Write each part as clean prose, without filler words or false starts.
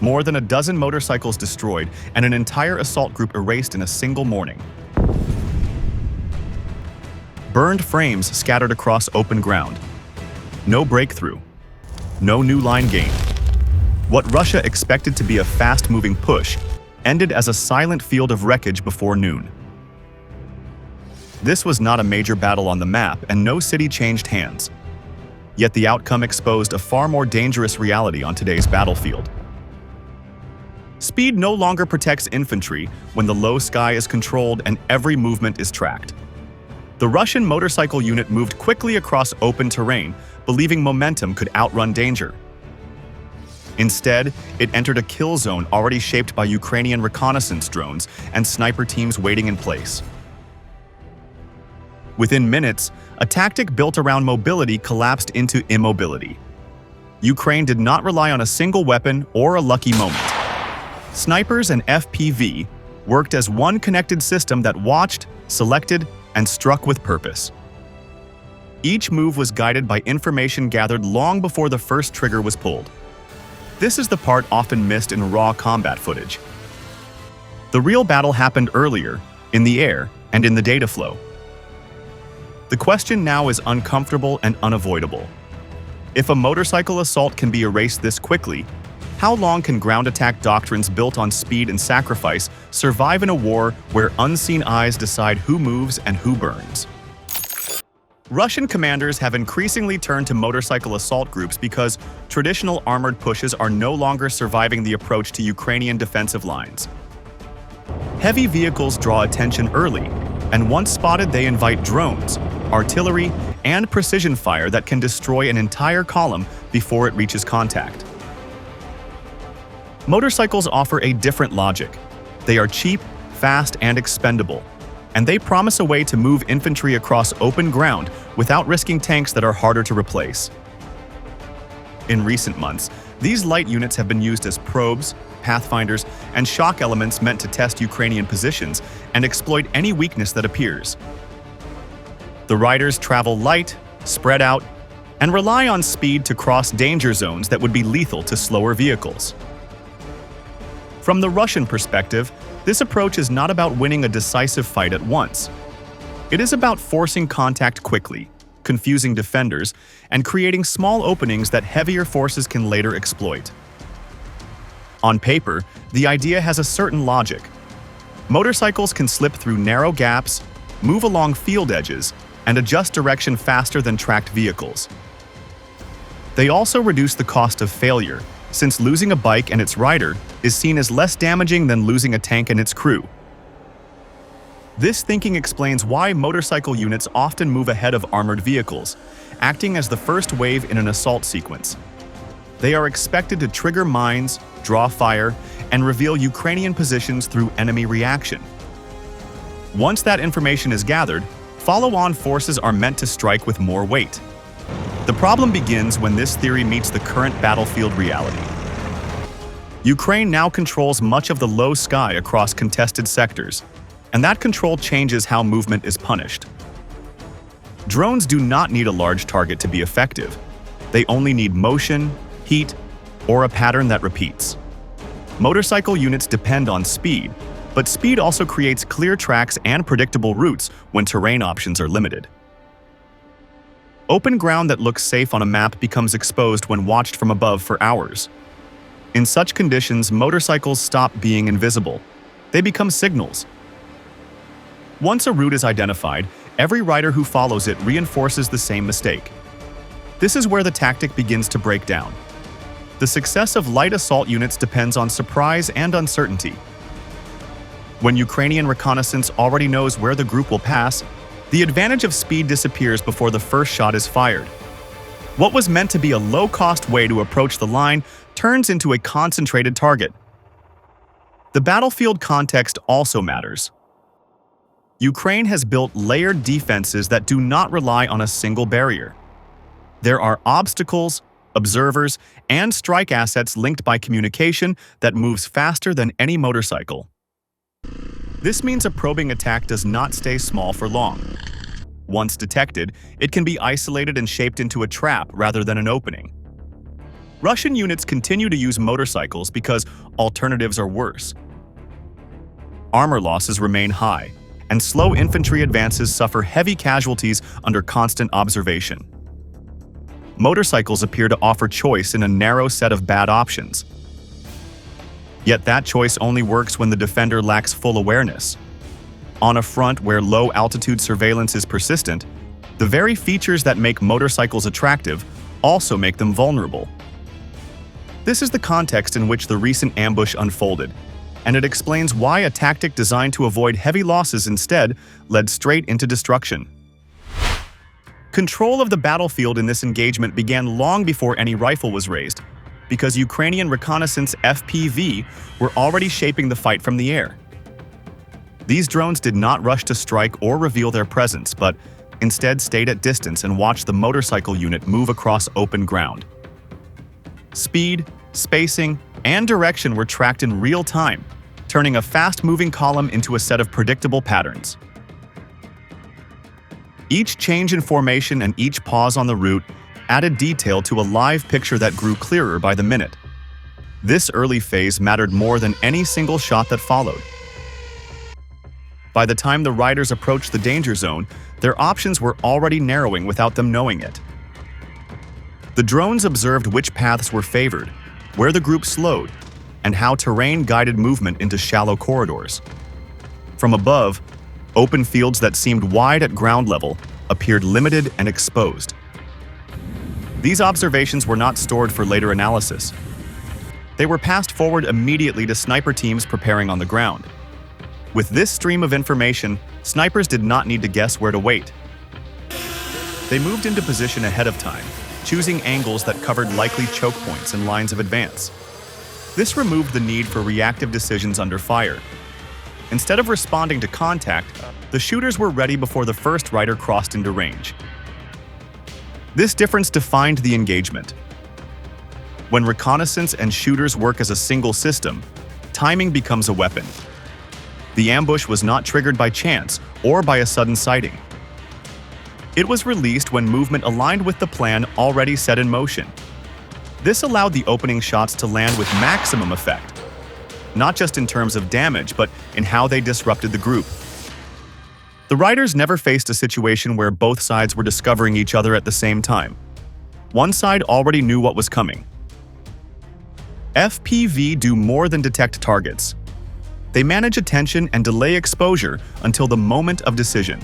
More than a dozen motorcycles destroyed and an entire assault group erased in a single morning. Burned frames scattered across open ground. No breakthrough. No new line gained. What Russia expected to be a fast-moving push ended as a silent field of wreckage before noon. This was not a major battle on the map, and no city changed hands. Yet the outcome exposed a far more dangerous reality on today's battlefield. Speed no longer protects infantry when the low sky is controlled and every movement is tracked. The Russian motorcycle unit moved quickly across open terrain, believing momentum could outrun danger. Instead, it entered a kill zone already shaped by Ukrainian reconnaissance drones and sniper teams waiting in place. Within minutes, a tactic built around mobility collapsed into immobility. Ukraine did not rely on a single weapon or a lucky moment. Snipers and FPV worked as one connected system that watched, selected, and struck with purpose. Each move was guided by information gathered long before the first trigger was pulled. This is the part often missed in raw combat footage. The real battle happened earlier, in the air, and in the data flow. The question now is uncomfortable and unavoidable. If a motorcycle assault can be erased this quickly, how long can ground attack doctrines built on speed and sacrifice survive in a war where unseen eyes decide who moves and who burns? Russian commanders have increasingly turned to motorcycle assault groups because traditional armored pushes are no longer surviving the approach to Ukrainian defensive lines. Heavy vehicles draw attention early, and once spotted they invite drones, artillery, and precision fire that can destroy an entire column before it reaches contact. Motorcycles offer a different logic. They are cheap, fast, and expendable, and they promise a way to move infantry across open ground without risking tanks that are harder to replace. In recent months, these light units have been used as probes, pathfinders, and shock elements meant to test Ukrainian positions and exploit any weakness that appears. The riders travel light, spread out, and rely on speed to cross danger zones that would be lethal to slower vehicles. From the Russian perspective, this approach is not about winning a decisive fight at once. It is about forcing contact quickly, confusing defenders, and creating small openings that heavier forces can later exploit. On paper, the idea has a certain logic. Motorcycles can slip through narrow gaps, move along field edges, and adjust direction faster than tracked vehicles. They also reduce the cost of failure, since losing a bike and its rider is seen as less damaging than losing a tank and its crew. This thinking explains why motorcycle units often move ahead of armored vehicles, acting as the first wave in an assault sequence. They are expected to trigger mines, draw fire, and reveal Ukrainian positions through enemy reaction. Once that information is gathered, follow-on forces are meant to strike with more weight. The problem begins when this theory meets the current battlefield reality. Ukraine now controls much of the low sky across contested sectors, and that control changes how movement is punished. Drones do not need a large target to be effective. They only need motion, heat, or a pattern that repeats. Motorcycle units depend on speed, but speed also creates clear tracks and predictable routes when terrain options are limited. Open ground that looks safe on a map becomes exposed when watched from above for hours. In such conditions, motorcycles stop being invisible. They become signals. Once a route is identified, every rider who follows it reinforces the same mistake. This is where the tactic begins to break down. The success of light assault units depends on surprise and uncertainty. When Ukrainian reconnaissance already knows where the group will pass, the advantage of speed disappears before the first shot is fired. What was meant to be a low-cost way to approach the line turns into a concentrated target. The battlefield context also matters. Ukraine has built layered defenses that do not rely on a single barrier. There are obstacles, observers, and strike assets linked by communication that moves faster than any motorcycle. This means a probing attack does not stay small for long. Once detected, it can be isolated and shaped into a trap rather than an opening. Russian units continue to use motorcycles because alternatives are worse. Armor losses remain high, and slow infantry advances suffer heavy casualties under constant observation. Motorcycles appear to offer choice in a narrow set of bad options. Yet that choice only works when the defender lacks full awareness. On a front where low-altitude surveillance is persistent, the very features that make motorcycles attractive also make them vulnerable. This is the context in which the recent ambush unfolded, and it explains why a tactic designed to avoid heavy losses instead led straight into destruction. Control of the battlefield in this engagement began long before any rifle was raised, because Ukrainian reconnaissance FPV were already shaping the fight from the air. These drones did not rush to strike or reveal their presence, but instead stayed at distance and watched the motorcycle unit move across open ground. Speed, spacing, and direction were tracked in real time, turning a fast-moving column into a set of predictable patterns. Each change in formation and each pause on the route added detail to a live picture that grew clearer by the minute. This early phase mattered more than any single shot that followed. By the time the riders approached the danger zone, their options were already narrowing without them knowing it. The drones observed which paths were favored, where the group slowed, and how terrain guided movement into shallow corridors. From above, open fields that seemed wide at ground level appeared limited and exposed. These observations were not stored for later analysis. They were passed forward immediately to sniper teams preparing on the ground. With this stream of information, snipers did not need to guess where to wait. They moved into position ahead of time, choosing angles that covered likely choke points and lines of advance. This removed the need for reactive decisions under fire. Instead of responding to contact, the shooters were ready before the first rider crossed into range. This difference defined the engagement. When reconnaissance and shooters work as a single system, timing becomes a weapon. The ambush was not triggered by chance or by a sudden sighting. It was released when movement aligned with the plan already set in motion. This allowed the opening shots to land with maximum effect, not just in terms of damage, but in how they disrupted the group. The riders never faced a situation where both sides were discovering each other at the same time. One side already knew what was coming. FPV do more than detect targets. They manage attention and delay exposure until the moment of decision.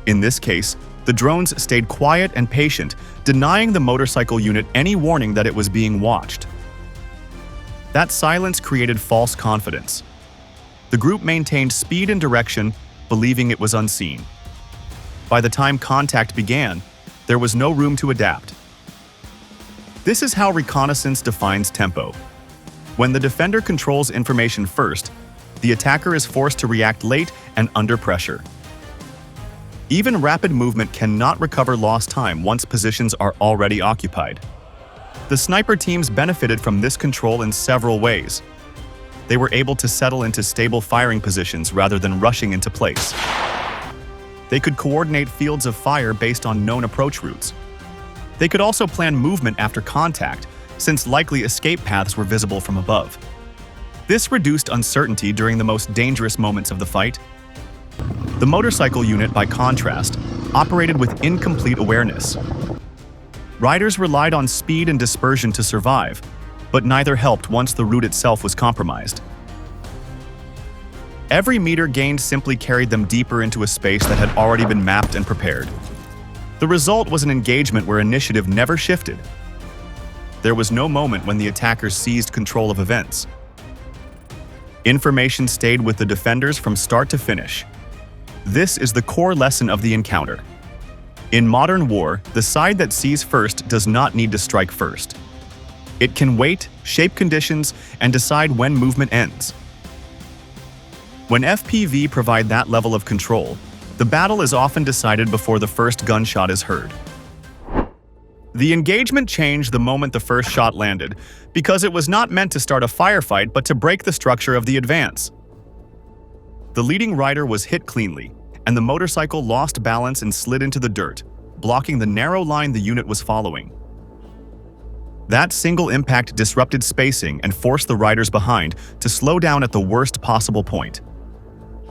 In this case, the drones stayed quiet and patient, denying the motorcycle unit any warning that it was being watched. That silence created false confidence. The group maintained speed and direction, believing it was unseen. By the time contact began, there was no room to adapt. This is how reconnaissance defines tempo. When the defender controls information first, the attacker is forced to react late and under pressure. Even rapid movement cannot recover lost time once positions are already occupied. The sniper teams benefited from this control in several ways. They were able to settle into stable firing positions rather than rushing into place. They could coordinate fields of fire based on known approach routes. They could also plan movement after contact, since likely escape paths were visible from above. This reduced uncertainty during the most dangerous moments of the fight. The motorcycle unit, by contrast, operated with incomplete awareness. Riders relied on speed and dispersion to survive, but neither helped once the route itself was compromised. Every meter gained simply carried them deeper into a space that had already been mapped and prepared. The result was an engagement where initiative never shifted. There was no moment when the attackers seized control of events. Information stayed with the defenders from start to finish. This is the core lesson of the encounter. In modern war, the side that sees first does not need to strike first. It can wait, shape conditions, and decide when movement ends. When FPV provide that level of control, the battle is often decided before the first gunshot is heard. The engagement changed the moment the first shot landed, because it was not meant to start a firefight but to break the structure of the advance. The leading rider was hit cleanly, and the motorcycle lost balance and slid into the dirt, blocking the narrow line the unit was following. That single impact disrupted spacing and forced the riders behind to slow down at the worst possible point.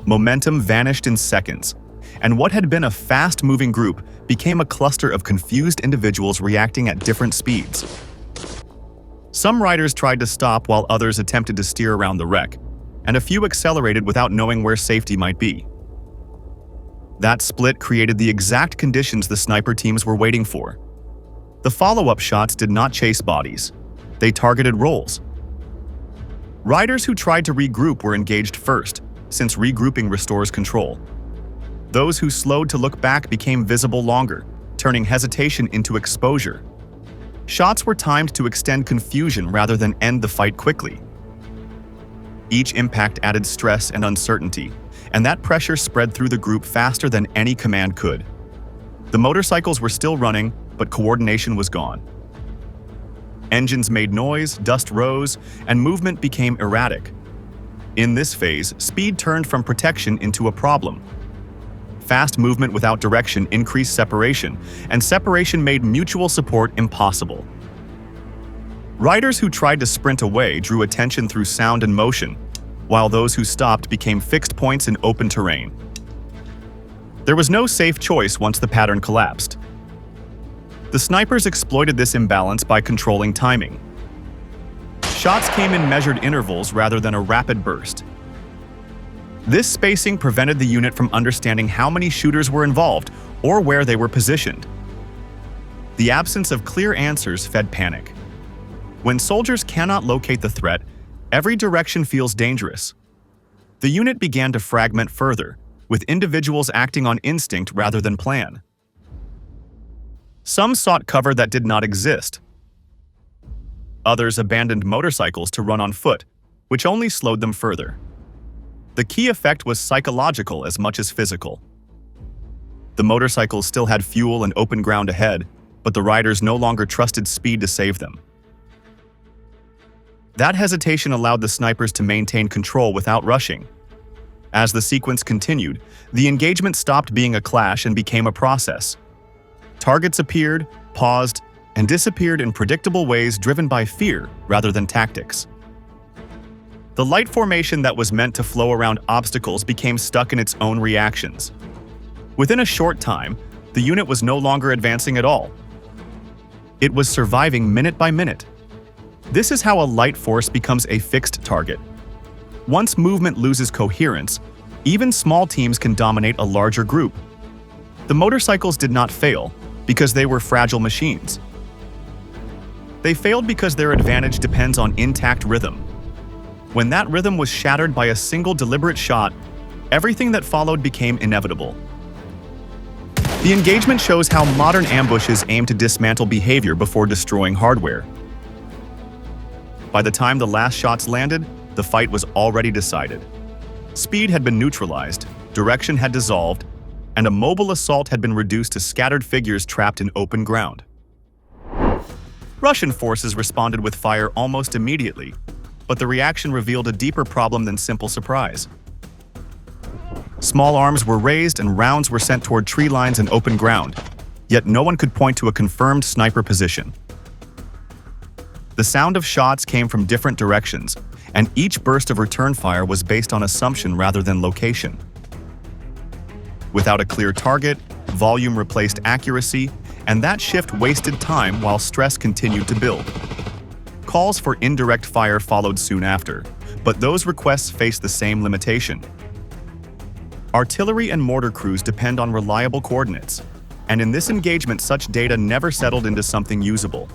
Momentum vanished in seconds, and what had been a fast-moving group became a cluster of confused individuals reacting at different speeds. Some riders tried to stop while others attempted to steer around the wreck, and a few accelerated without knowing where safety might be. That split created the exact conditions the sniper teams were waiting for. The follow-up shots did not chase bodies. They targeted roles. Riders who tried to regroup were engaged first, since regrouping restores control. Those who slowed to look back became visible longer, turning hesitation into exposure. Shots were timed to extend confusion rather than end the fight quickly. Each impact added stress and uncertainty, and that pressure spread through the group faster than any command could. The motorcycles were still running, but coordination was gone. Engines made noise, dust rose, and movement became erratic. In this phase, speed turned from protection into a problem. Fast movement without direction increased separation, and separation made mutual support impossible. Riders who tried to sprint away drew attention through sound and motion, while those who stopped became fixed points in open terrain. There was no safe choice once the pattern collapsed. The snipers exploited this imbalance by controlling timing. Shots came in measured intervals rather than a rapid burst. This spacing prevented the unit from understanding how many shooters were involved or where they were positioned. The absence of clear answers fed panic. When soldiers cannot locate the threat, every direction feels dangerous. The unit began to fragment further, with individuals acting on instinct rather than plan. Some sought cover that did not exist. Others abandoned motorcycles to run on foot, which only slowed them further. The key effect was psychological as much as physical. The motorcycles still had fuel and open ground ahead, but the riders no longer trusted speed to save them. That hesitation allowed the snipers to maintain control without rushing. As the sequence continued, the engagement stopped being a clash and became a process. Targets appeared, paused, and disappeared in predictable ways driven by fear rather than tactics. The light formation that was meant to flow around obstacles became stuck in its own reactions. Within a short time, the unit was no longer advancing at all. It was surviving minute by minute. This is how a light force becomes a fixed target. Once movement loses coherence, even small teams can dominate a larger group. The motorcycles did not fail because they were fragile machines. They failed because their advantage depends on intact rhythm. When that rhythm was shattered by a single deliberate shot, everything that followed became inevitable. The engagement shows how modern ambushes aim to dismantle behavior before destroying hardware. By the time the last shots landed, the fight was already decided. Speed had been neutralized, direction had dissolved, and a mobile assault had been reduced to scattered figures trapped in open ground. Russian forces responded with fire almost immediately, but the reaction revealed a deeper problem than simple surprise. Small arms were raised and rounds were sent toward tree lines and open ground, yet no one could point to a confirmed sniper position. The sound of shots came from different directions, and each burst of return fire was based on assumption rather than location. Without a clear target, volume replaced accuracy, and that shift wasted time while stress continued to build. Calls for indirect fire followed soon after, but those requests faced the same limitation. Artillery and mortar crews depend on reliable coordinates, and in this engagement such data never settled into something usable.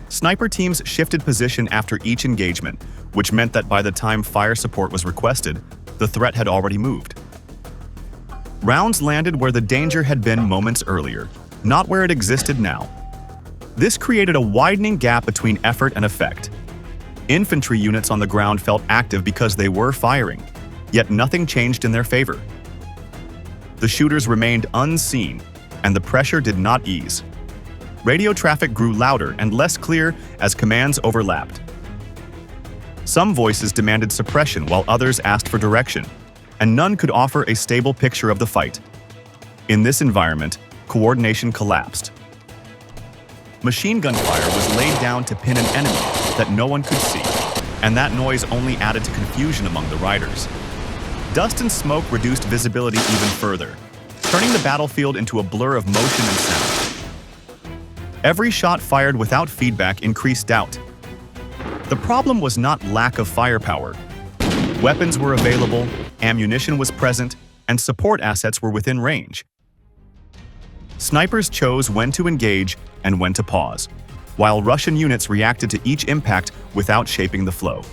Sniper teams shifted position after each engagement, which meant that by the time fire support was requested, the threat had already moved. Rounds landed where the danger had been moments earlier, not where it existed now. This created a widening gap between effort and effect. Infantry units on the ground felt active because they were firing, yet nothing changed in their favor. The shooters remained unseen, and the pressure did not ease. Radio traffic grew louder and less clear as commands overlapped. Some voices demanded suppression while others asked for direction, and none could offer a stable picture of the fight. In this environment, coordination collapsed. Machine gun fire was laid down to pin an enemy that no one could see, and that noise only added to confusion among the riders. Dust and smoke reduced visibility even further, turning the battlefield into a blur of motion and sound. Every shot fired without feedback increased doubt. The problem was not lack of firepower. Weapons were available, ammunition was present, and support assets were within range. Snipers chose when to engage and when to pause, while Russian units reacted to each impact without shaping the flow.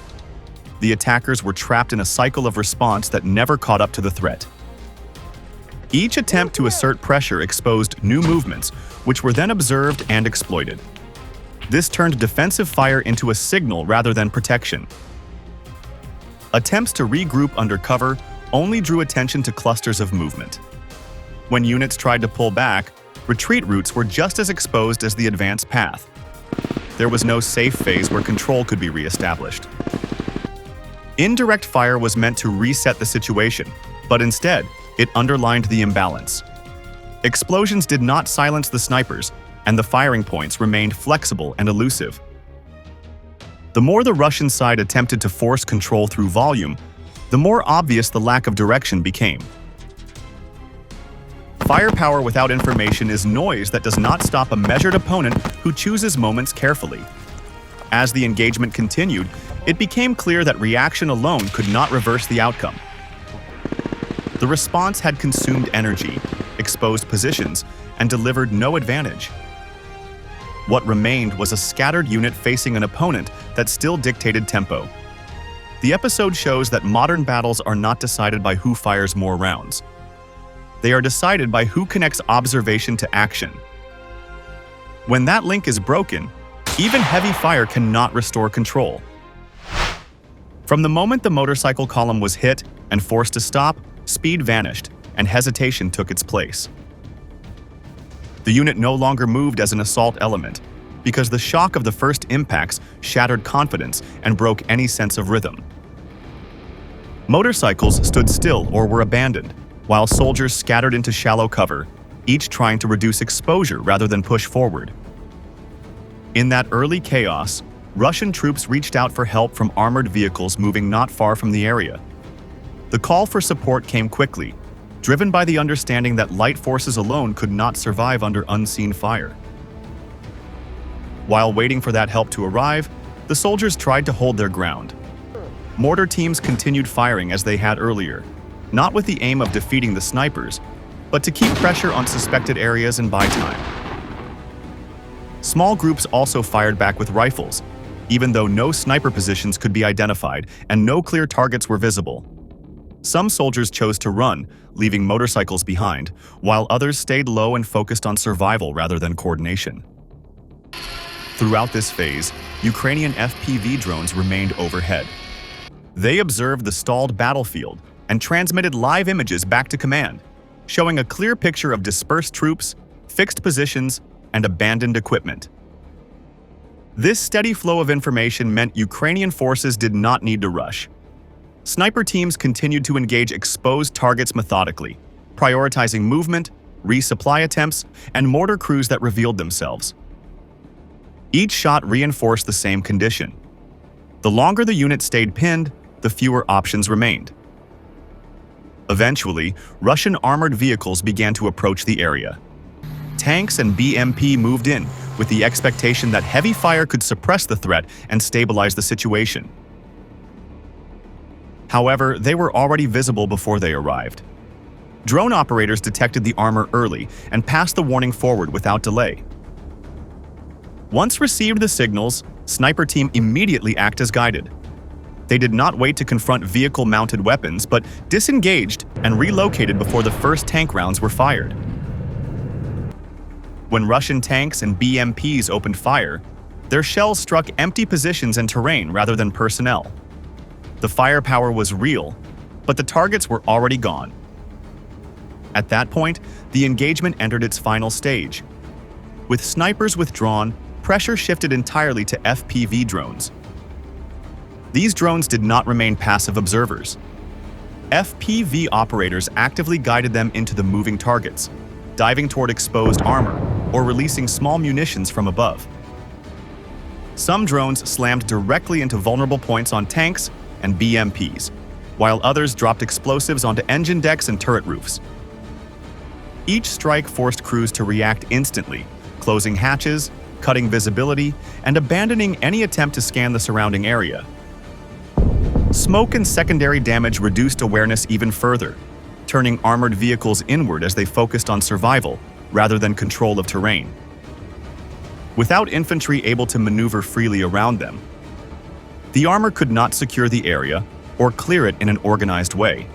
The attackers were trapped in a cycle of response that never caught up to the threat. Each attempt to assert pressure exposed new movements, which were then observed and exploited. This turned defensive fire into a signal rather than protection. Attempts to regroup under cover only drew attention to clusters of movement. When units tried to pull back, retreat routes were just as exposed as the advance path. There was no safe phase where control could be re-established. Indirect fire was meant to reset the situation, but instead, it underlined the imbalance. Explosions did not silence the snipers, and the firing points remained flexible and elusive. The more the Russian side attempted to force control through volume, the more obvious the lack of direction became. Firepower without information is noise that does not stop a measured opponent who chooses moments carefully. As the engagement continued, it became clear that reaction alone could not reverse the outcome. The response had consumed energy, exposed positions, and delivered no advantage. What remained was a scattered unit facing an opponent that still dictated tempo. The episode shows that modern battles are not decided by who fires more rounds. They are decided by who connects observation to action. When that link is broken, even heavy fire cannot restore control. From the moment the motorcycle column was hit and forced to stop, speed vanished, and hesitation took its place. The unit no longer moved as an assault element, because the shock of the first impacts shattered confidence and broke any sense of rhythm. Motorcycles stood still or were abandoned, while soldiers scattered into shallow cover, each trying to reduce exposure rather than push forward. In that early chaos, Russian troops reached out for help from armored vehicles moving not far from the area. The call for support came quickly, driven by the understanding that light forces alone could not survive under unseen fire. While waiting for that help to arrive, the soldiers tried to hold their ground. Mortar teams continued firing as they had earlier, not with the aim of defeating the snipers, but to keep pressure on suspected areas and buy time. Small groups also fired back with rifles, even though no sniper positions could be identified and no clear targets were visible. Some soldiers chose to run, leaving motorcycles behind, while others stayed low and focused on survival rather than coordination. Throughout this phase, Ukrainian FPV drones remained overhead. They observed the stalled battlefield and transmitted live images back to command, showing a clear picture of dispersed troops, fixed positions, and abandoned equipment. This steady flow of information meant Ukrainian forces did not need to rush. Sniper teams continued to engage exposed targets methodically, prioritizing movement, resupply attempts, and mortar crews that revealed themselves. Each shot reinforced the same condition. The longer the unit stayed pinned, the fewer options remained. Eventually, Russian armored vehicles began to approach the area. Tanks and BMP moved in, with the expectation that heavy fire could suppress the threat and stabilize the situation. However, they were already visible before they arrived. Drone operators detected the armor early and passed the warning forward without delay. Once received the signals, sniper team immediately act as guided. They did not wait to confront vehicle-mounted weapons, but disengaged and relocated before the first tank rounds were fired. When Russian tanks and BMPs opened fire, their shells struck empty positions and terrain rather than personnel. The firepower was real, but the targets were already gone. At that point, the engagement entered its final stage. With snipers withdrawn, pressure shifted entirely to FPV drones. These drones did not remain passive observers. FPV operators actively guided them into the moving targets, diving toward exposed armor, or releasing small munitions from above. Some drones slammed directly into vulnerable points on tanks and BMPs, while others dropped explosives onto engine decks and turret roofs. Each strike forced crews to react instantly, closing hatches, cutting visibility, and abandoning any attempt to scan the surrounding area. Smoke and secondary damage reduced awareness even further, turning armored vehicles inward as they focused on survival rather than control of terrain. Without infantry able to maneuver freely around them, the armor could not secure the area or clear it in an organized way.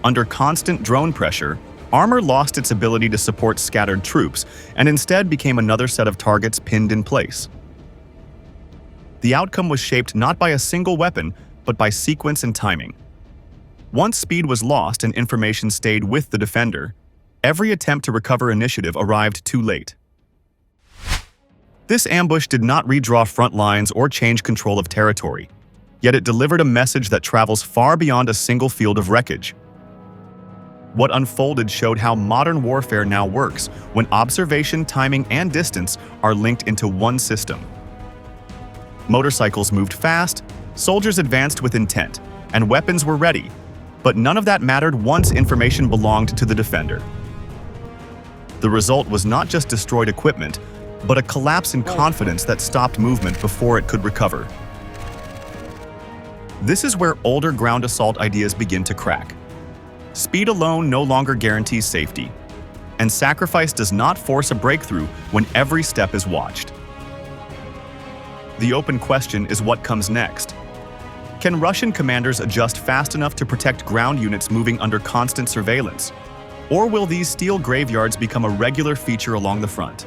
Under constant drone pressure, armor lost its ability to support scattered troops and instead became another set of targets pinned in place. The outcome was shaped not by a single weapon, but by sequence and timing. Once speed was lost and information stayed with the defender, every attempt to recover initiative arrived too late. This ambush did not redraw front lines or change control of territory, yet it delivered a message that travels far beyond a single field of wreckage. What unfolded showed how modern warfare now works when observation, timing, and distance are linked into one system. Motorcycles moved fast, soldiers advanced with intent, and weapons were ready, but none of that mattered once information belonged to the defender. The result was not just destroyed equipment, but a collapse in confidence that stopped movement before it could recover. This is where older ground assault ideas begin to crack. Speed alone no longer guarantees safety, and sacrifice does not force a breakthrough when every step is watched. The open question is what comes next. Can Russian commanders adjust fast enough to protect ground units moving under constant surveillance? Or will these steel graveyards become a regular feature along the front?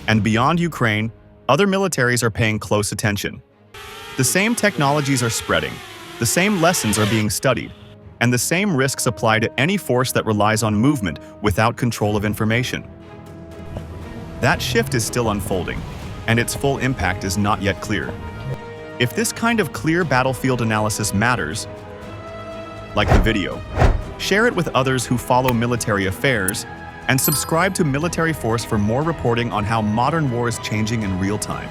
And beyond Ukraine, other militaries are paying close attention. The same technologies are spreading, the same lessons are being studied, and the same risks apply to any force that relies on movement without control of information. That shift is still unfolding, and its full impact is not yet clear. If this kind of clear battlefield analysis matters, like the video, share it with others who follow military affairs, and subscribe to Military Force for more reporting on how modern war is changing in real time.